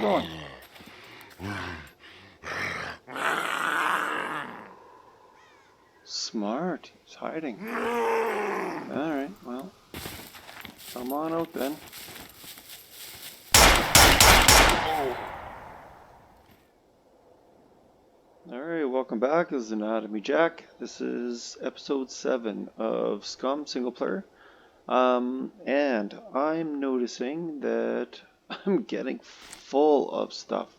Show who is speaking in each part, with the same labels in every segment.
Speaker 1: Going. Smart. He's hiding. Alright, well. Come on out then. Alright, welcome back. This is Anatomy Jack. This is episode 7 of Scum single player. And I'm noticing that I'm getting full of stuff.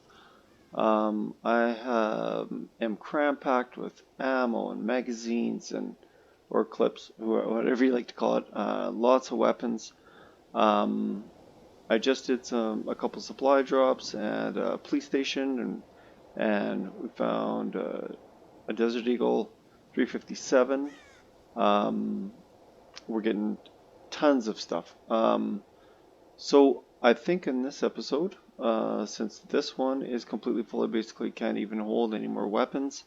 Speaker 1: I am cram-packed with ammo and magazines or clips, whatever you like to call it. Lots of weapons. I just did a couple supply drops at a police station, and we found a Desert Eagle 357. We're getting tons of stuff. So I think in this episode, since this one is completely full, I basically can't even hold any more weapons.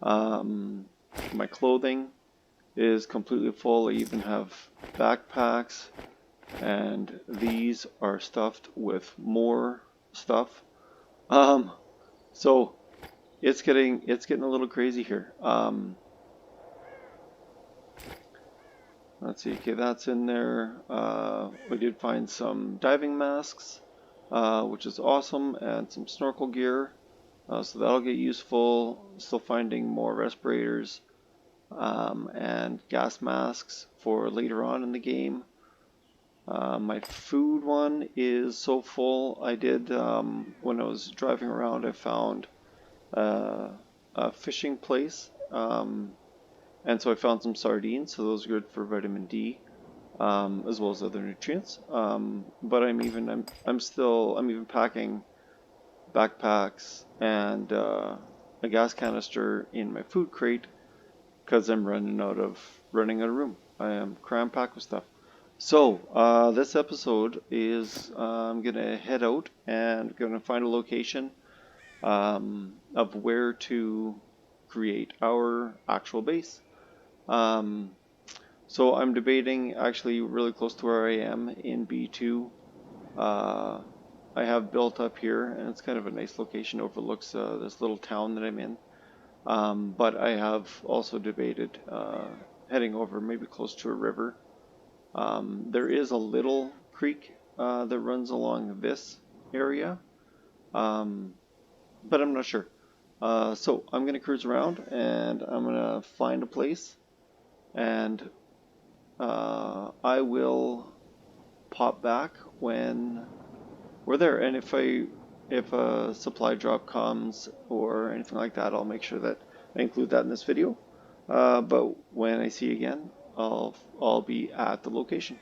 Speaker 1: My clothing is completely full. I even have backpacks, and these are stuffed with more stuff. So it's getting a little crazy here. Let's see. Okay, that's in there. We did find some diving masks, which is awesome, and some snorkel gear. So that'll get useful. Still finding more respirators and gas masks for later on in the game. My food one is so full. I did, when I was driving around, I found a fishing place. And so I found some sardines, so those are good for vitamin D, as well as other nutrients. But I'm even packing backpacks and a gas canister in my food crate because I'm running out of room. I am cram-packed with stuff. So this episode is I'm gonna head out and gonna find a location of where to create our actual base. So I'm debating actually really close to where I am in B2. I have built up here, and it's kind of a nice location, overlooks this little town that I'm in. But I have also debated heading over maybe close to a river. There is a little creek that runs along this area, but I'm not sure. So I'm going to cruise around, and I'm going to find a place, and I will pop back when we're there. And if a supply drop comes or anything like that, I'll make sure that I include that in this video. But when I see you again, I'll be at the location.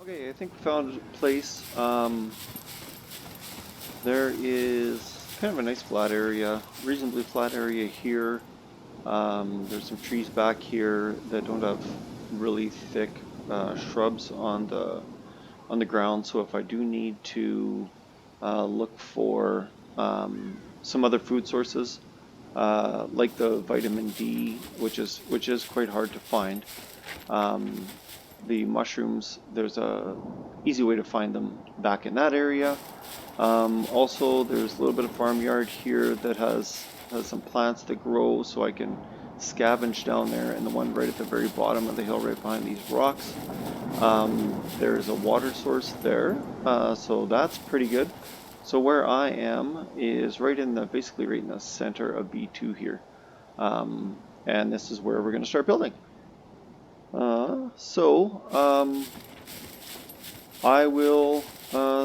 Speaker 1: Okay, I think we found a place. There is kind of a nice flat area, reasonably flat area here. There's some trees back here that don't have really thick shrubs on the ground. So if I do need to look for some other food sources, like the vitamin D, which is quite hard to find, um, the mushrooms, there's a easy way to find them back in that area. Also, there's a little bit of farmyard here that has some plants that grow, so I can scavenge down there. And the one right at the very bottom of the hill, right behind these rocks, there's a water source there, so that's pretty good. So where I am is basically right in the center of B2 here, and this is where we're going to start building. I will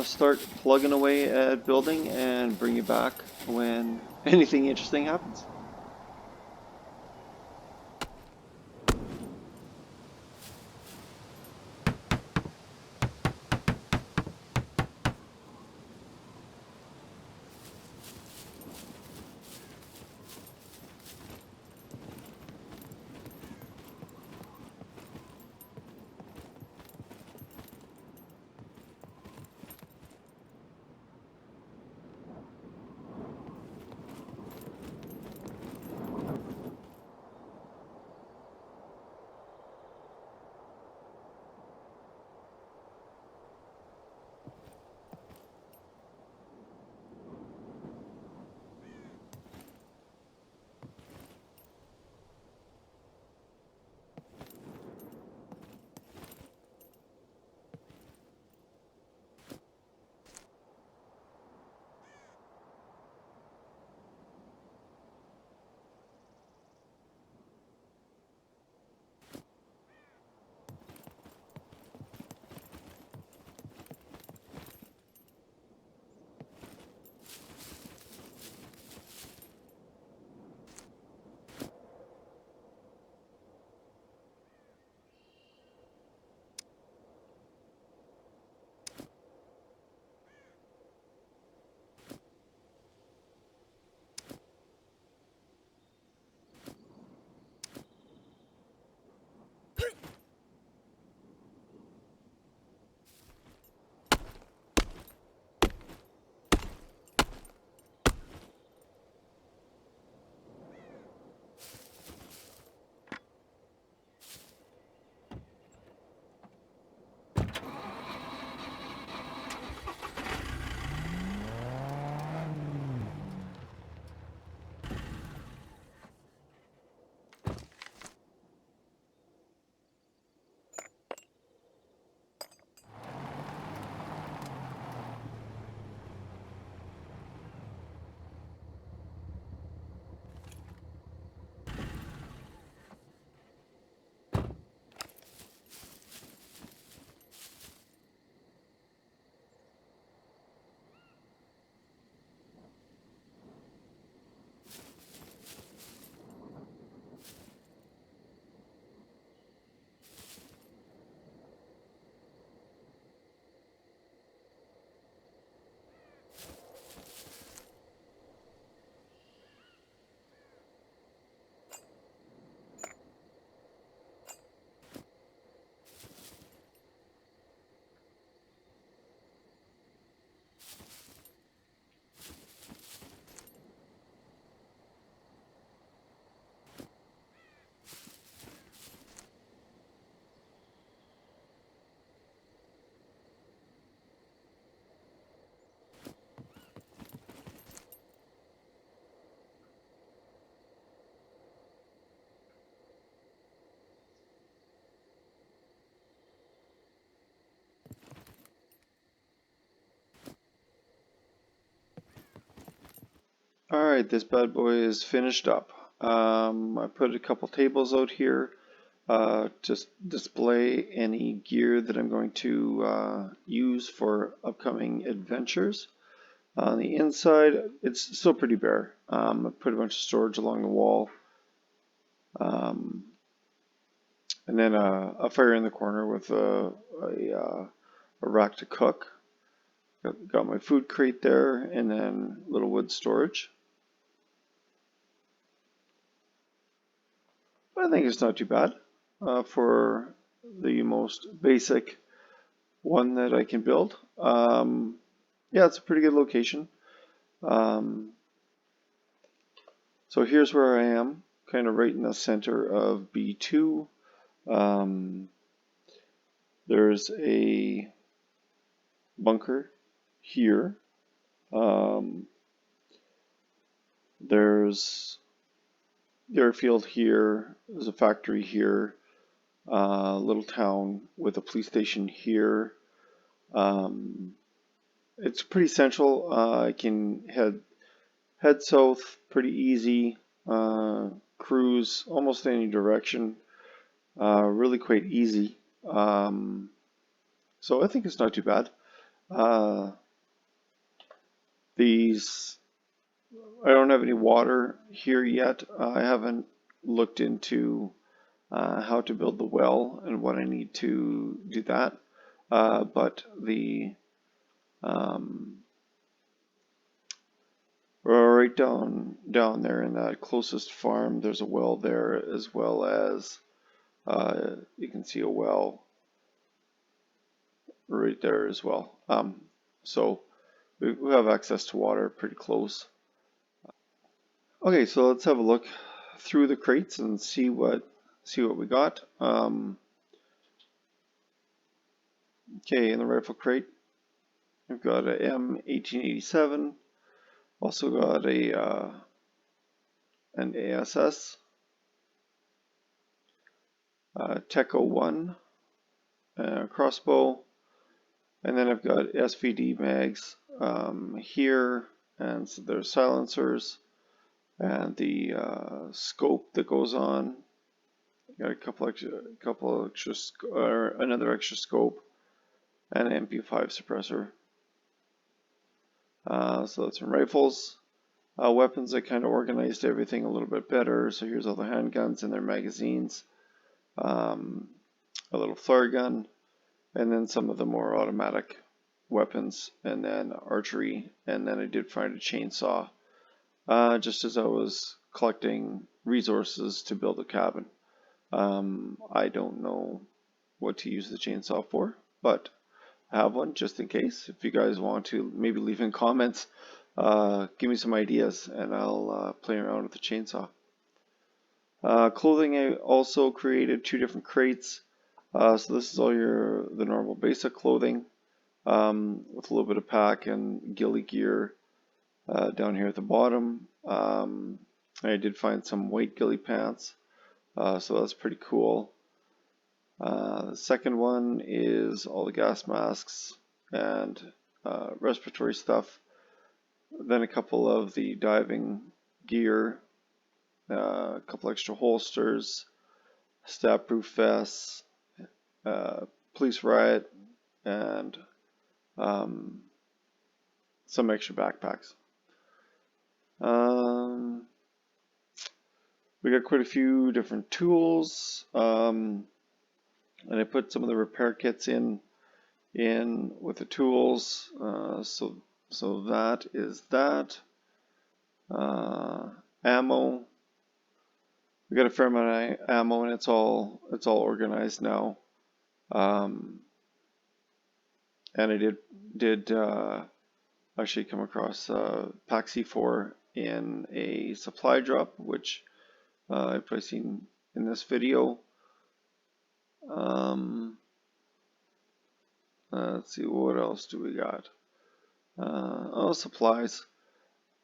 Speaker 1: start plugging away at building and bring you back when anything interesting happens. All right, this bad boy is finished up. I put a couple tables out here, just display any gear that I'm going to use for upcoming adventures. On the inside, it's still pretty bare. I put a bunch of storage along the wall, um, and then a fire in the corner with a a rack to cook. Got my food crate there, and then little wood storage. I think it's not too bad for the most basic one that I can build. Yeah, it's a pretty good location. Um, so here's where I am, kind of right in the center of B2. There's a bunker here. There's the airfield here. There's a factory here. Little town with a police station here. It's pretty central. I can head south pretty easy. Cruise almost any direction. Really quite easy. So I think it's not too bad. These I don't have any water here yet. I haven't looked into how to build the well and what I need to do that. But the right down there in that closest farm, there's a well there, as well as you can see a well right there as well. So we have access to water pretty close. Okay, so let's have a look through the crates and see what we got. Okay, in the rifle crate, we've got a M1887. Also got a an ASS, Tech 01 crossbow, and then I've got SVD mags here, and so there's silencers and the scope that goes on. Got another extra scope and an MP5 suppressor. So that's some rifles. Weapons, I kind of organized everything a little bit better. So here's all the handguns and their magazines, a little flare gun, and then some of the more automatic weapons, and then archery, and then I did find a chainsaw, just as I was collecting resources to build a cabin. I don't know what to use the chainsaw for, but I have one just in case. If you guys want to maybe leave in comments, give me some ideas and I'll play around with the chainsaw. Clothing, I also created 2 different crates. So this is all the normal basic clothing, with a little bit of pack and ghillie gear down here at the bottom. I did find some white ghillie pants, so that's pretty cool. The second one is all the gas masks and respiratory stuff. Then a couple of the diving gear, a couple extra holsters, stab-proof vests, police riot, and some extra backpacks. We got quite a few different tools, and I put some of the repair kits in with the tools. So that is that. Ammo. We got a fair amount of ammo, and it's all organized now. And I did actually come across Pack C4 in a supply drop, which I've probably seen in this video. Let's see, what else do we got? Oh, supplies.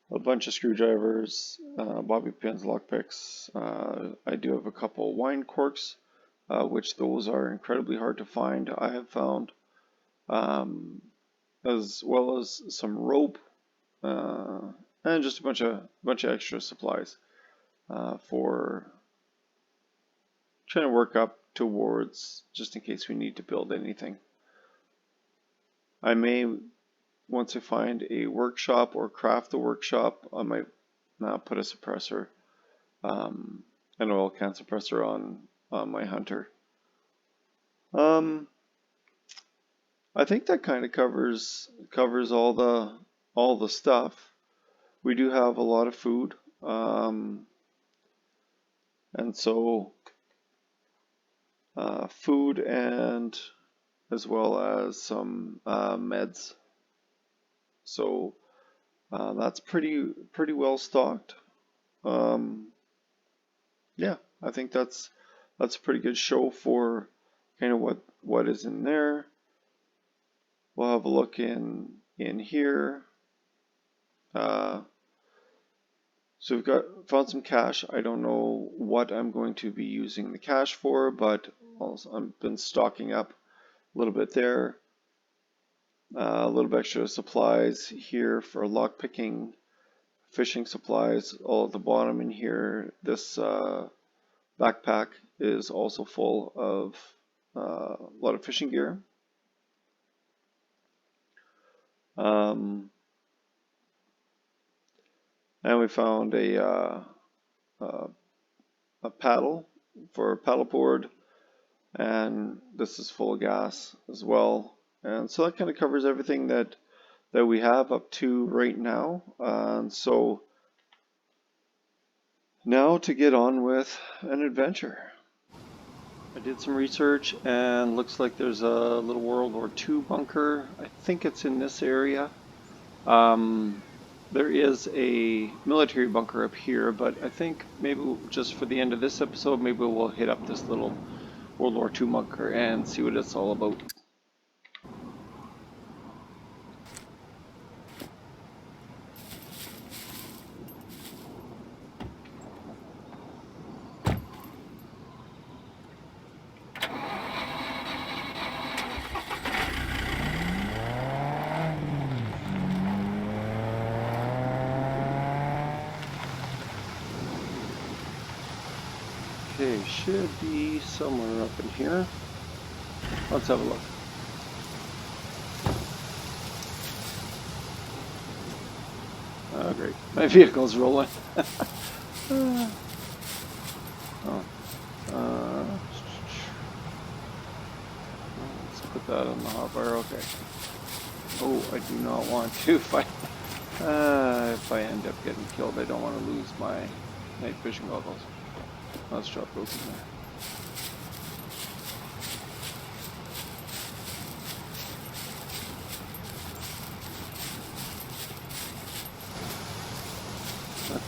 Speaker 1: A bunch of screwdrivers, bobby pins, lockpicks. I do have a couple wine corks, which those are incredibly hard to find, I have found. As well as some rope, and just a bunch of extra supplies for trying to work up towards, just in case we need to build anything. I may, once I find a workshop or craft the workshop, I might put a suppressor, an oil can suppressor on my hunter. I think that kind of covers all the stuff. We do have a lot of food, and so food and as well as some meds. So that's pretty well stocked. Um, yeah, I think that's a pretty good show for kind of what is in there. We'll have a look in here. So we've found some cash. I don't know what I'm going to be using the cash for, but also I've been stocking up a little bit there. A little bit extra supplies here for lock picking, fishing supplies. All at the bottom in here. This backpack is also full of a lot of fishing gear. And we found a paddle for a paddleboard, and this is full of gas as well. And so that kind of covers everything that we have up to right now. And so now to get on with an adventure. I did some research and looks like there's a little World War II bunker. I think it's in this area. There is a military bunker up here, but I think maybe just for the end of this episode, maybe we'll hit up this little World War II bunker and see what it's all about. Okay, should be somewhere up in here. Let's have a look. Oh, great. My vehicle's rolling. Oh. Let's put that on the hotbar. Okay. Oh, I do not want to. If I end up getting killed, I don't want to lose my night fishing goggles. Let's drop those in there.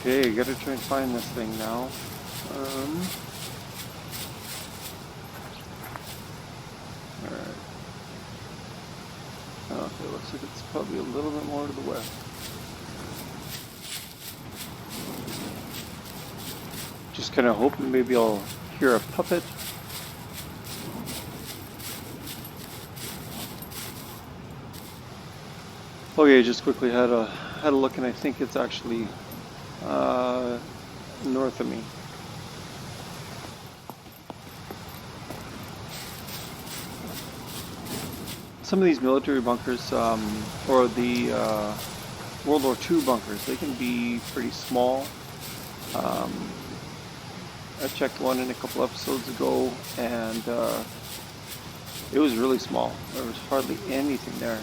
Speaker 1: Okay, gotta try and find this thing now. Alright. Okay, looks like it's probably a little bit more to the west. Just kind of hoping maybe I'll hear a puppet. Okay, just quickly had a look, and I think it's actually north of me. Some of these military bunkers, or the World War II bunkers, they can be pretty small. I checked one in a couple episodes ago, and it was really small. There was hardly anything there.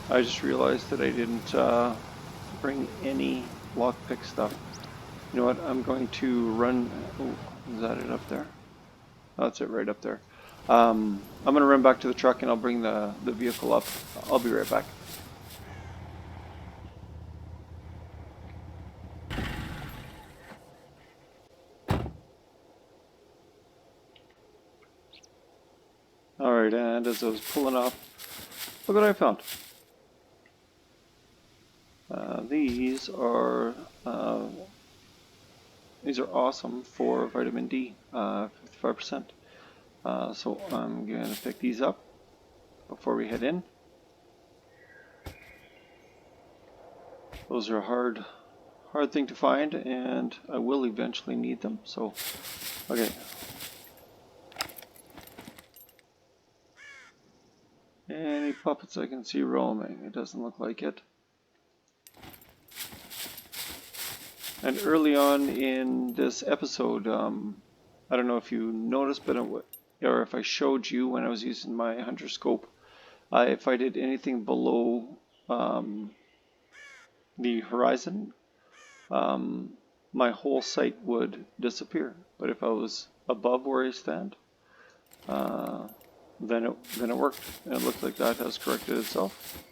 Speaker 1: I just realized that I didn't bring any lockpick stuff. You know what? I'm going to run. Oh, is that it up there? Oh, that's it right up there. I'm going to run back to the truck and I'll bring the vehicle up. I'll be right back. Alright, and as I was pulling up, look what I found. These are awesome for vitamin D, 55%. So I'm going to pick these up before we head in. Those are a hard thing to find, and I will eventually need them. So, okay. Any puppets I can see roaming? It doesn't look like it. And early on in this episode, I don't know if you noticed, but or if I showed you when I was using my hunter scope, if I did anything below the horizon, my whole sight would disappear. But if I was above where I stand, then it worked, and it looks like that has corrected itself.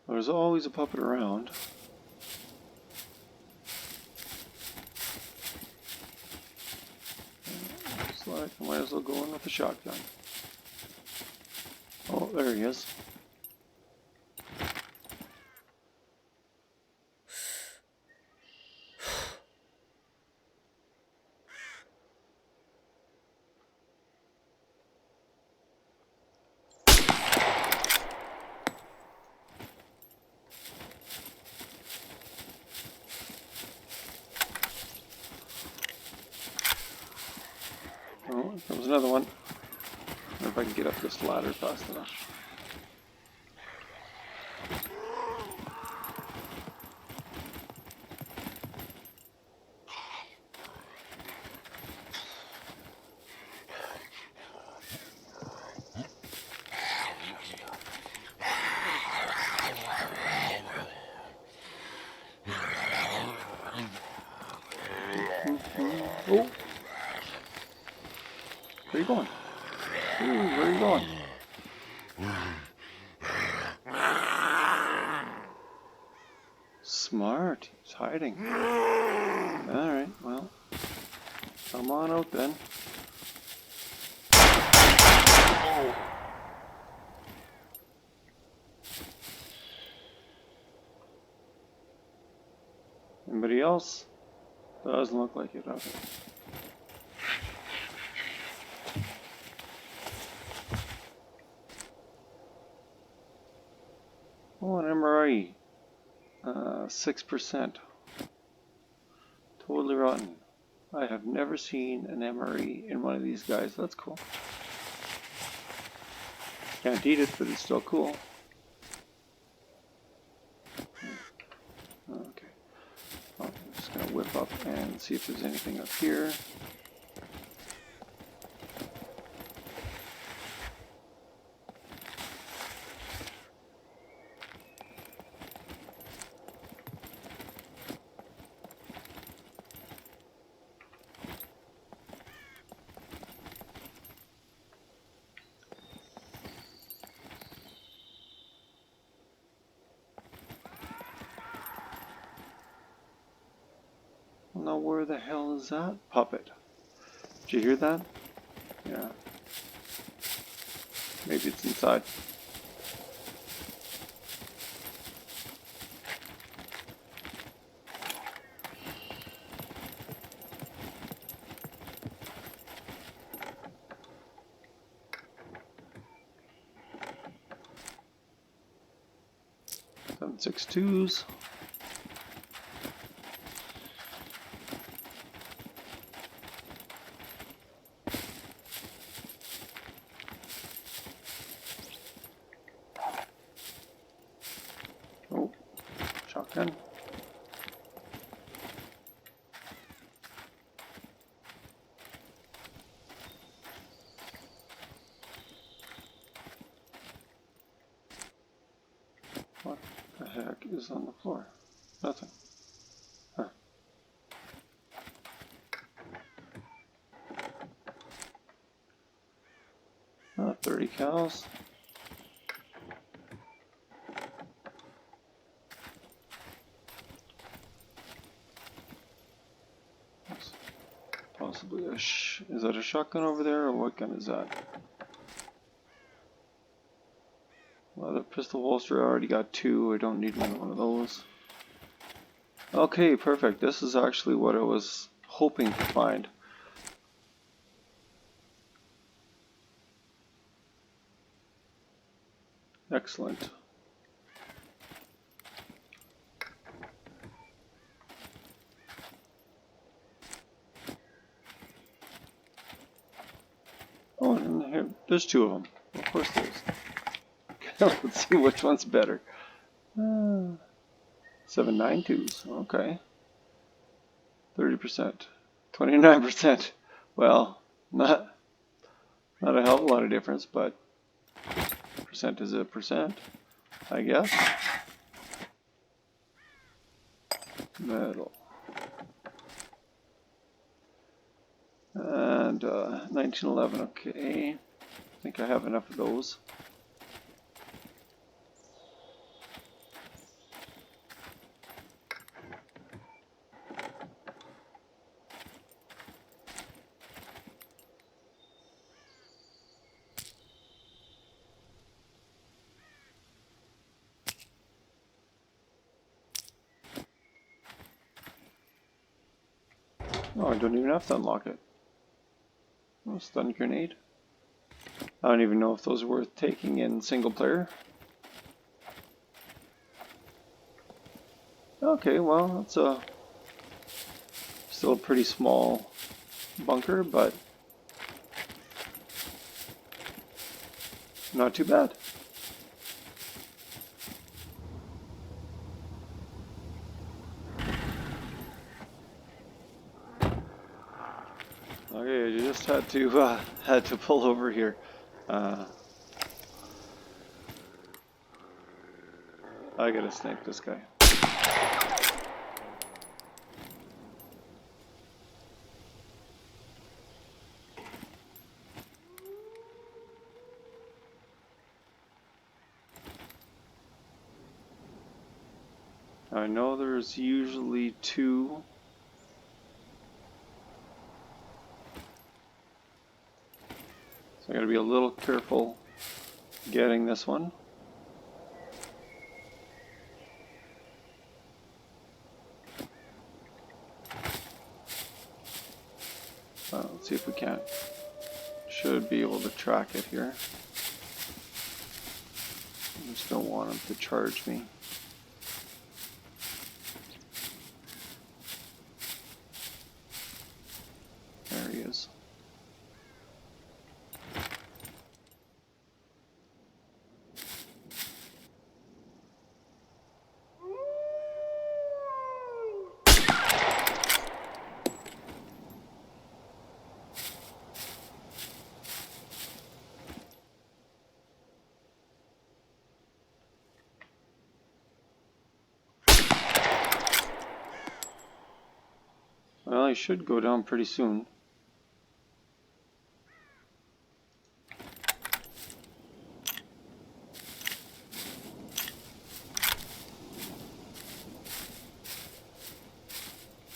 Speaker 1: There's always a puppet around. Looks like I might as well go in with the shotgun. Oh, there he is. Oh, here comes another one. I wonder if I can get up this ladder fast enough. Oh! Where are you going? Ooh, where are you going? Smart. He's hiding. Alright, well. Come on out then. Anybody else? Doesn't look like it. Okay. Oh, an MRE. 6%. Totally rotten. I have never seen an MRE in one of these guys. That's cool. Can't eat it, but it's still cool. Okay. Well, I'm just going to whip up and see if there's anything up here. Now where the hell is that puppet? Did you hear that? Yeah. Maybe it's inside. Seven 6.2s. Oh, shotgun. What the heck is on the floor? Nothing. Huh. 30 cows. Possibly a is that a shotgun over there, or what gun is that? Well, the pistol holster, I already got 2. I don't need one of those. Okay, perfect. This is actually what I was hoping to find. Excellent. Oh, and here, there's 2 of them. Of course there is. Let's see which one's better. 792s. Okay. 30%. 29%. Well, not a hell of a lot of difference, but percent is a percent, I guess. Metal. And 1911, okay. I think I have enough of those. Oh, I don't even have to unlock it. Oh, stun grenade. I don't even know if those are worth taking in single player. Okay, well, that's still a pretty small bunker, but not too bad. Okay, you just had to pull over here. I gotta snipe this guy. I know there's usually 2. So I gotta be a little careful getting this one. Let's see if we can't. Should be able to track it here. I just don't want him to charge me. There he is. Well, he should go down pretty soon.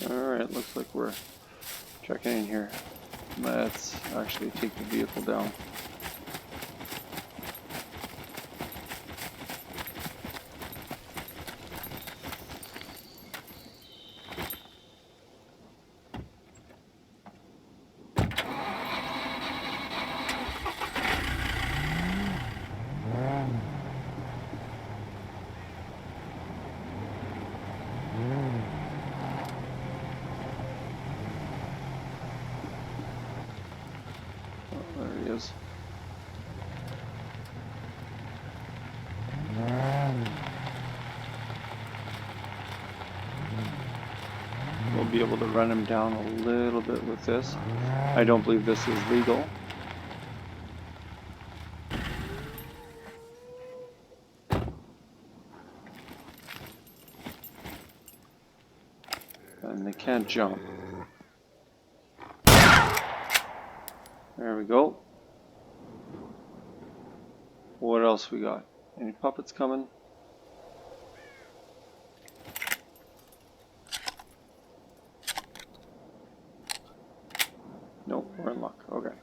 Speaker 1: Alright, looks like we're checking in here. Let's actually take the vehicle down. There he is. We'll be able to run him down a little bit with this. I don't believe this is legal. And they can't jump. There we go. What else we got? Any puppets coming? Nope, we're in luck. Okay.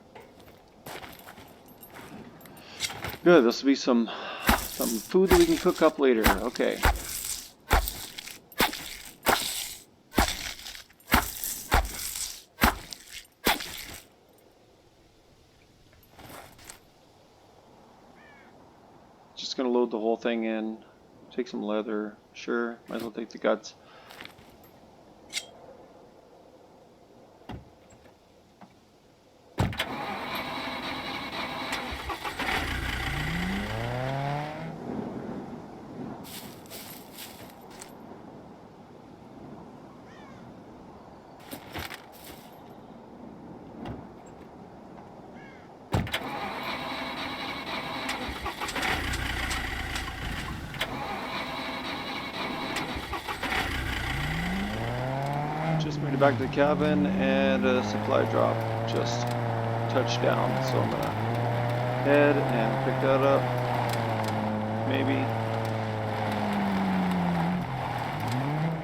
Speaker 1: Good, this will be some food that we can cook up later. Okay. Just gonna load load the whole thing in. Take some leather. Sure, might as well take the guts. Just made it back to the cabin, and a supply drop just touched down, so I'm gonna head and pick that up. Maybe.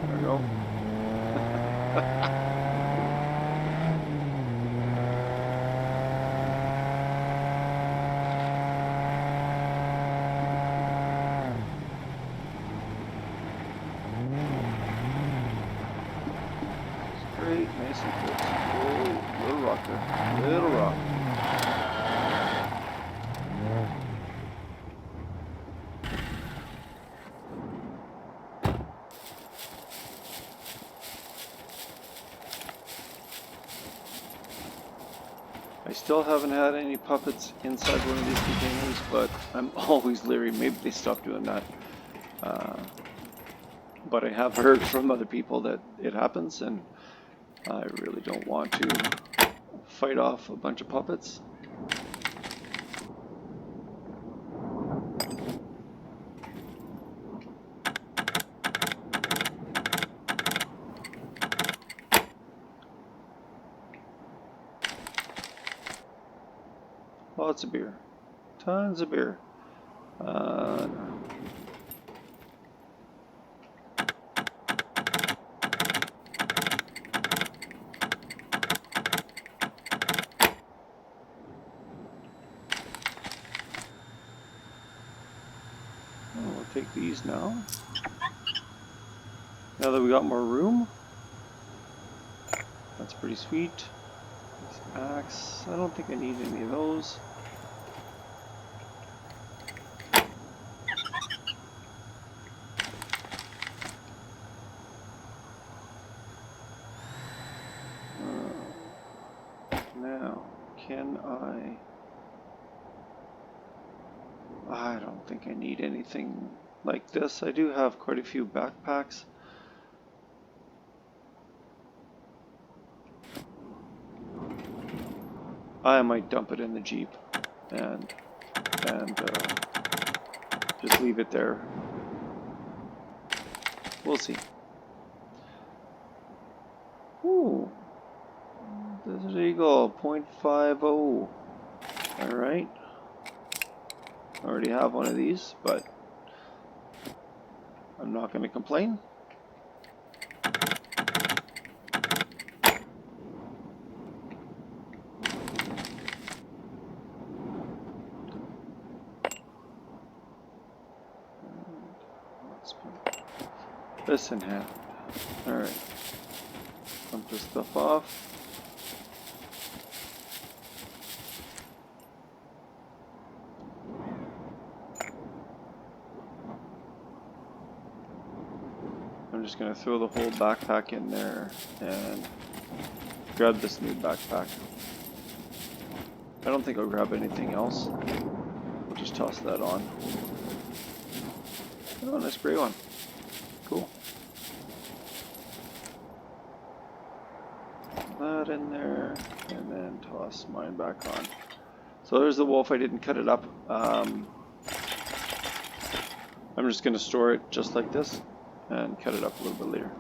Speaker 1: There we go. Great, nice and close. Whoa, little rock there. Little rock. I still haven't had any puppets inside one of these containers, but I'm always leery. Maybe they stopped doing that. But I have heard from other people that it happens, and I really don't want to fight off a bunch of puppets. Lots of beer. Tons of beer. We'll take these now. Now that we got more room. That's pretty sweet. This axe. I don't think I need any of those. Now, can I don't think I need anything like this. I do have quite a few backpacks. I might dump it in the Jeep and just leave it there. We'll see. Ooh, Desert Eagle 0.50. All right. I already have one of these, but I'm not going to complain. Let's put this in hand. All right. Dump this stuff off. I'm just going to throw the whole backpack in there and grab this new backpack. I don't think I'll grab anything else. We'll just toss that on. Oh, nice gray one. Cool. Put that in there and then toss mine back on. So there's the wolf. I didn't cut it up. I'm just going to store it just like this and cut it up a little bit later.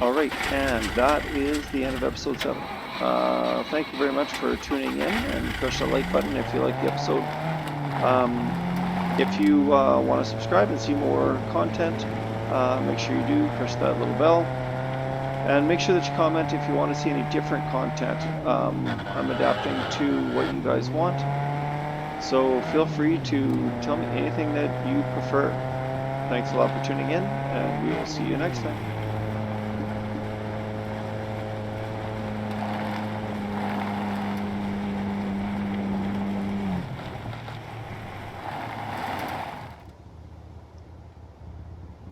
Speaker 1: Alright, and that is the end of episode 7. Thank you very much for tuning in, and push the like button if you like the episode. If you want to subscribe and see more content, make sure you do, push that little bell. And make sure that you comment if you want to see any different content. I'm adapting to what you guys want. So feel free to tell me anything that you prefer. Thanks a lot for tuning in, and we will see you next time.